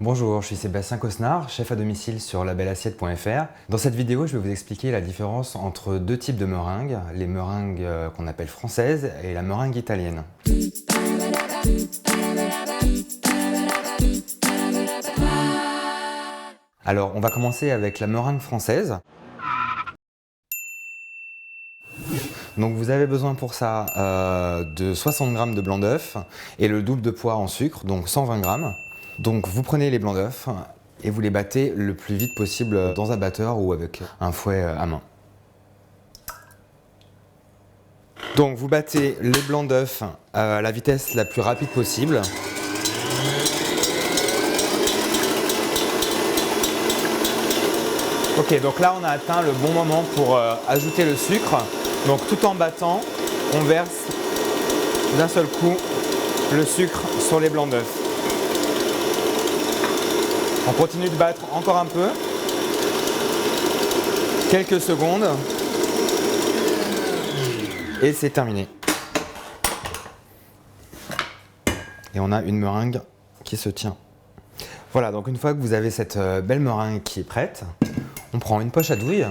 Bonjour, je suis Sébastien Cosnard, chef à domicile sur labelassiette.fr. Dans cette vidéo, je vais vous expliquer la différence entre deux types de meringues, les meringues qu'on appelle françaises et la meringue italienne. Alors, on va commencer avec la meringue française. Donc vous avez besoin pour ça de 60 g de blanc d'œuf et le double de poids en sucre, donc 120 g. Donc vous prenez les blancs d'œuf et vous les battez le plus vite possible dans un batteur ou avec un fouet à main. Donc vous battez les blancs d'œuf à la vitesse la plus rapide possible. Ok, donc là on a atteint le bon moment pour ajouter le sucre. Donc tout en battant, on verse d'un seul coup le sucre sur les blancs d'œuf. On continue de battre encore un peu, quelques secondes, et c'est terminé. Et on a une meringue qui se tient. Voilà, donc une fois que vous avez cette belle meringue qui est prête, on prend une poche à douille.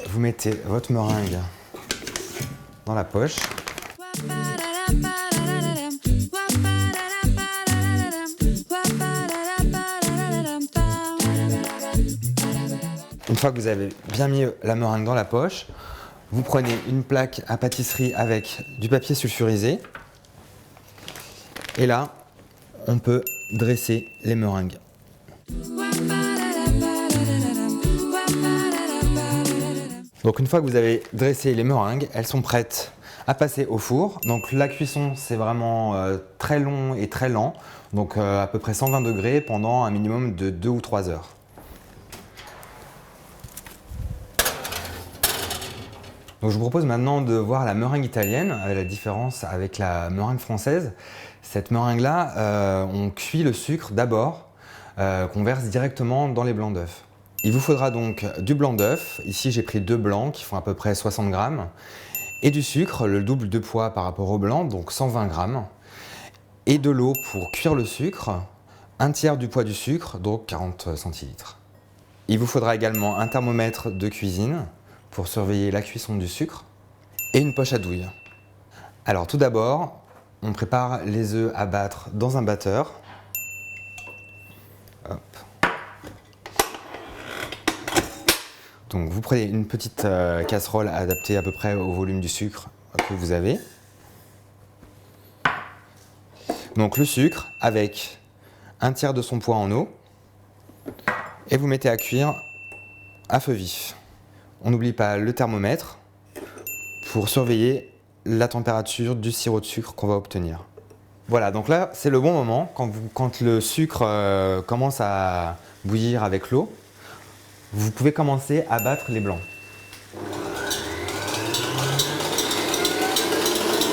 Vous mettez votre meringue dans la poche. Une fois que vous avez bien mis la meringue dans la poche, vous prenez une plaque à pâtisserie avec du papier sulfurisé. Et là, on peut dresser les meringues. Donc une fois que vous avez dressé les meringues, elles sont prêtes à passer au four. Donc la cuisson, c'est vraiment très long et très lent. Donc à peu près 120 degrés pendant un minimum de 2 ou 3 heures. Donc je vous propose maintenant de voir la meringue italienne, la différence avec la meringue française. Cette meringue-là, on cuit le sucre d'abord, qu'on verse directement dans les blancs d'œuf. Il vous faudra donc du blanc d'œuf, ici j'ai pris 2 blancs qui font à peu près 60 g, et du sucre, le double de poids par rapport au blanc, donc 120 g, et de l'eau pour cuire le sucre, un tiers du poids du sucre, donc 40 centilitres. Il vous faudra également un thermomètre de cuisine pour surveiller la cuisson du sucre et une poche à douille. Alors tout d'abord, on prépare les œufs à battre dans un batteur. Hop. Donc vous prenez une petite casserole adaptée à peu près au volume du sucre que vous avez. Donc le sucre avec un tiers de son poids en eau et vous mettez à cuire à feu vif. On n'oublie pas le thermomètre pour surveiller la température du sirop de sucre qu'on va obtenir. Voilà, donc là c'est le bon moment quand le sucre commence à bouillir avec l'eau. Vous pouvez commencer à battre les blancs.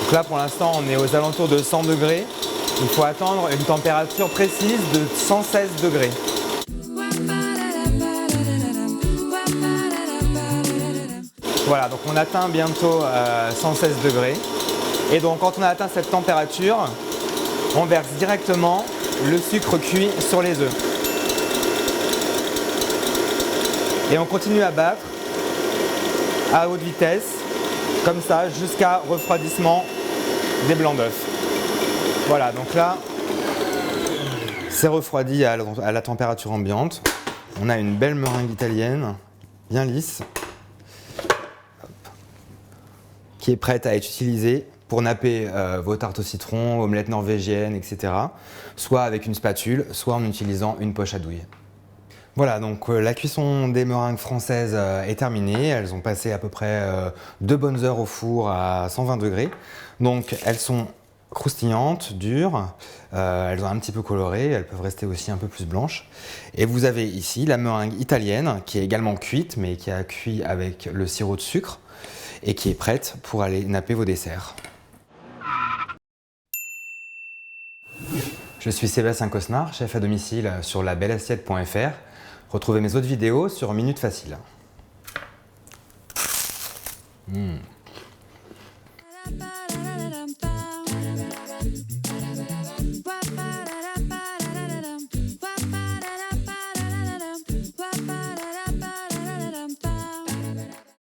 Donc là pour l'instant on est aux alentours de 100 degrés. Il faut attendre une température précise de 116 degrés. Voilà, donc on atteint bientôt 116 degrés. Et donc quand on a atteint cette température, on verse directement le sucre cuit sur les œufs. Et on continue à battre à haute vitesse, comme ça, jusqu'à refroidissement des blancs d'œufs. Voilà, donc là, c'est refroidi à la température ambiante. On a une belle meringue italienne, bien lisse, qui est prête à être utilisée pour napper vos tartes au citron, omelettes norvégiennes, etc. Soit avec une spatule, soit en utilisant une poche à douille. Voilà, donc la cuisson des meringues françaises est terminée. Elles ont passé à peu près 2 bonnes heures au four à 120 degrés. Donc elles sont croustillantes, dures, elles ont un petit peu coloré, elles peuvent rester aussi un peu plus blanches. Et vous avez ici la meringue italienne qui est également cuite, mais qui a cuit avec le sirop de sucre et qui est prête pour aller napper vos desserts. Je suis Sébastien Cosnard, chef à domicile sur labelassiette.fr. Retrouvez mes autres vidéos sur Minute Facile.